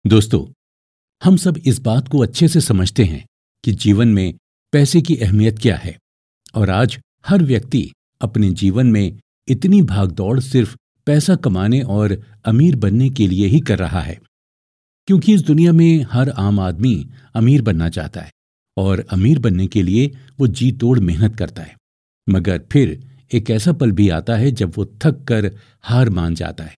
दोस्तों, हम सब इस बात को अच्छे से समझते हैं कि जीवन में पैसे की अहमियत क्या है। और आज हर व्यक्ति अपने जीवन में इतनी भागदौड़ सिर्फ पैसा कमाने और अमीर बनने के लिए ही कर रहा है, क्योंकि इस दुनिया में हर आम आदमी अमीर बनना चाहता है और अमीर बनने के लिए वो जी तोड़ मेहनत करता है। मगर फिर एक ऐसा पल भी आता है जब वो थक कर हार मान जाता है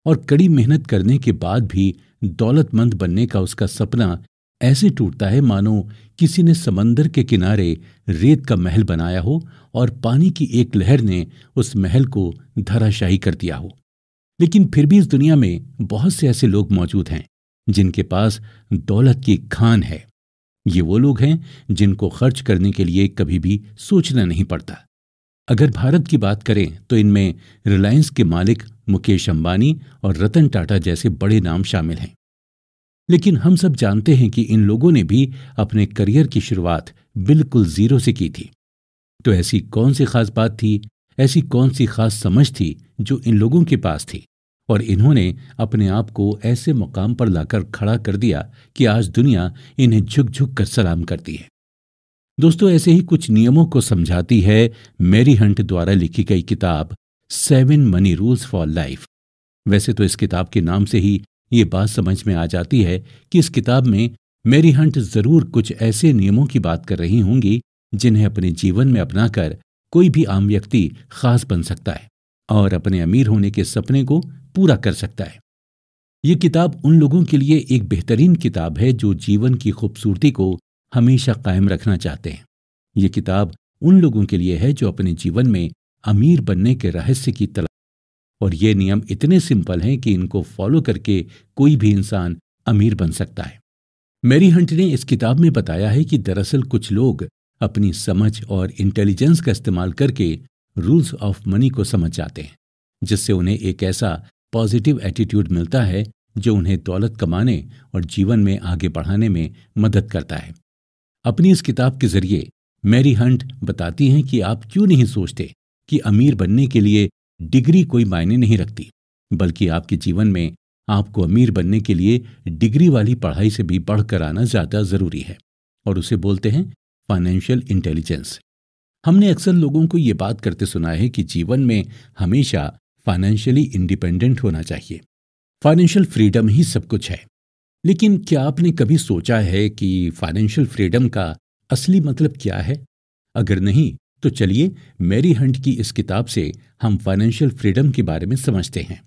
और कड़ी मेहनत करने के बाद भी दौलतमंद बनने का उसका सपना ऐसे टूटता है मानो किसी ने समंदर के किनारे रेत का महल बनाया हो और पानी की एक लहर ने उस महल को धराशायी कर दिया हो। लेकिन फिर भी इस दुनिया में बहुत से ऐसे लोग मौजूद हैं जिनके पास दौलत की खान है। ये वो लोग हैं जिनको खर्च करने के लिए कभी भी सोचना नहीं पड़ता। अगर भारत की बात करें तो इनमें रिलायंस के मालिक मुकेश अंबानी और रतन टाटा जैसे बड़े नाम शामिल हैं। लेकिन हम सब जानते हैं कि इन लोगों ने भी अपने करियर की शुरुआत बिल्कुल जीरो से की थी। तो ऐसी कौन सी खास बात थी, ऐसी कौन सी खास समझ थी जो इन लोगों के पास थी और इन्होंने अपने आप को ऐसे मुकाम पर लाकर खड़ा कर दिया कि आज दुनिया इन्हें झुक झुक कर सलाम करती है। दोस्तों, ऐसे ही कुछ नियमों को समझाती है मैरी हंट द्वारा लिखी गई किताब 7 मनी रूल्स फॉर लाइफ। वैसे तो इस किताब के नाम से ही ये बात समझ में आ जाती है कि इस किताब में मैरी हंट जरूर कुछ ऐसे नियमों की बात कर रही होंगी जिन्हें अपने जीवन में अपनाकर कोई भी आम व्यक्ति खास बन सकता है और अपने अमीर होने के सपने को पूरा कर सकता है। ये किताब उन लोगों के लिए एक बेहतरीन किताब है जो जीवन की खूबसूरती को हमेशा कायम रखना चाहते हैं। ये किताब उन लोगों के लिए है जो अपने जीवन में अमीर बनने के रहस्य की तलाश, और ये नियम इतने सिंपल हैं कि इनको फॉलो करके कोई भी इंसान अमीर बन सकता है। मैरी हंट ने इस किताब में बताया है कि दरअसल कुछ लोग अपनी समझ और इंटेलिजेंस का इस्तेमाल करके रूल्स ऑफ मनी को समझ जाते हैं, जिससे उन्हें एक ऐसा पॉजिटिव एटीट्यूड मिलता है जो उन्हें दौलत कमाने और जीवन में आगे बढ़ाने में मदद करता है। अपनी इस किताब के जरिए मैरी हंट बताती हैं कि आप क्यों नहीं सोचते कि अमीर बनने के लिए डिग्री कोई मायने नहीं रखती, बल्कि आपके जीवन में आपको अमीर बनने के लिए डिग्री वाली पढ़ाई से भी बढ़कर आना ज्यादा जरूरी है, और उसे बोलते हैं फाइनेंशियल इंटेलिजेंस। हमने अक्सर लोगों को ये बात करते सुना है कि जीवन में हमेशा फाइनेंशियली इंडिपेंडेंट होना चाहिए, फाइनेंशियल फ्रीडम ही सब कुछ है। लेकिन क्या आपने कभी सोचा है कि फाइनेंशियल फ्रीडम का असली मतलब क्या है? अगर नहीं तो चलिए मैरी हंट की इस किताब से हम फाइनेंशियल फ्रीडम के बारे में समझते हैं।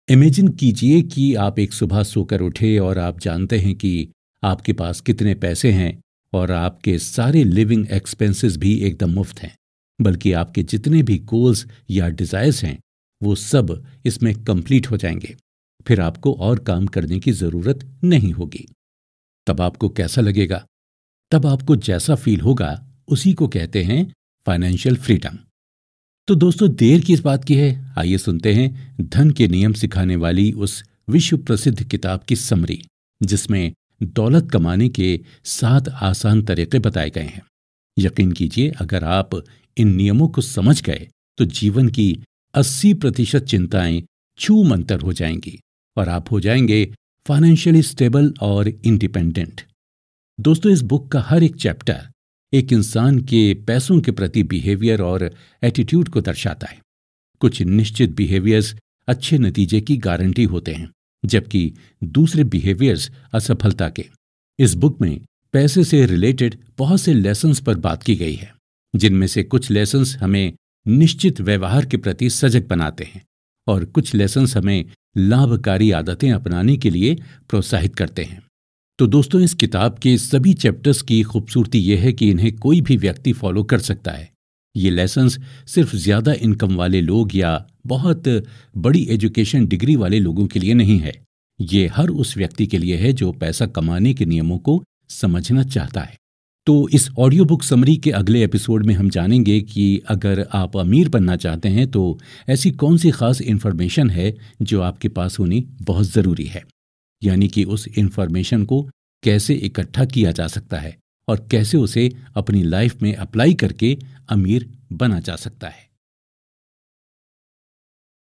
इमेजिन कीजिए कि आप एक सुबह सोकर उठे और आप जानते हैं कि आपके पास कितने पैसे हैं और आपके सारे लिविंग एक्सपेंसेस भी एकदम मुफ्त हैं, बल्कि आपके जितने भी गोल्स या डिजायर्स हैं वो सब इसमें कंप्लीट हो जाएंगे। फिर आपको और काम करने की जरूरत नहीं होगी। तब आपको कैसा लगेगा? तब आपको जैसा फील होगा उसी को कहते हैं फाइनेंशियल फ्रीडम। तो दोस्तों, देर किस बात की है, आइए सुनते हैं धन के नियम सिखाने वाली उस विश्व प्रसिद्ध किताब की समरी, जिसमें दौलत कमाने के 7 आसान तरीके बताए गए हैं। यकीन कीजिए, अगर आप इन नियमों को समझ गए तो जीवन की 80% चिंताएं छू मंतर हो जाएंगी और आप हो जाएंगे फाइनेंशियली स्टेबल और इंडिपेंडेंट। दोस्तों, इस बुक का हर एक चैप्टर एक इंसान के पैसों के प्रति बिहेवियर और एटीट्यूड को दर्शाता है। कुछ निश्चित बिहेवियर्स अच्छे नतीजे की गारंटी होते हैं, जबकि दूसरे बिहेवियर्स असफलता के। इस बुक में पैसे से रिलेटेड बहुत से लेसन्स पर बात की गई है, जिनमें से कुछ लेसन्स हमें निश्चित व्यवहार के प्रति सजग बनाते हैं और कुछ लेसन्स हमें लाभकारी आदतें अपनाने के लिए प्रोत्साहित करते हैं। तो दोस्तों, इस किताब के सभी चैप्टर्स की खूबसूरती यह है कि इन्हें कोई भी व्यक्ति फॉलो कर सकता है। ये लेसन्स सिर्फ ज्यादा इनकम वाले लोग या बहुत बड़ी एजुकेशन डिग्री वाले लोगों के लिए नहीं है। ये हर उस व्यक्ति के लिए है जो पैसा कमाने के नियमों को समझना चाहता है। तो इस ऑडियो बुक समरी के अगले एपिसोड में हम जानेंगे कि अगर आप अमीर बनना चाहते हैं तो ऐसी कौन सी खास इन्फॉर्मेशन है जो आपके पास होनी बहुत ज़रूरी है, यानी कि उस इन्फॉर्मेशन को कैसे इकट्ठा किया जा सकता है और कैसे उसे अपनी लाइफ में अप्लाई करके अमीर बना जा सकता है।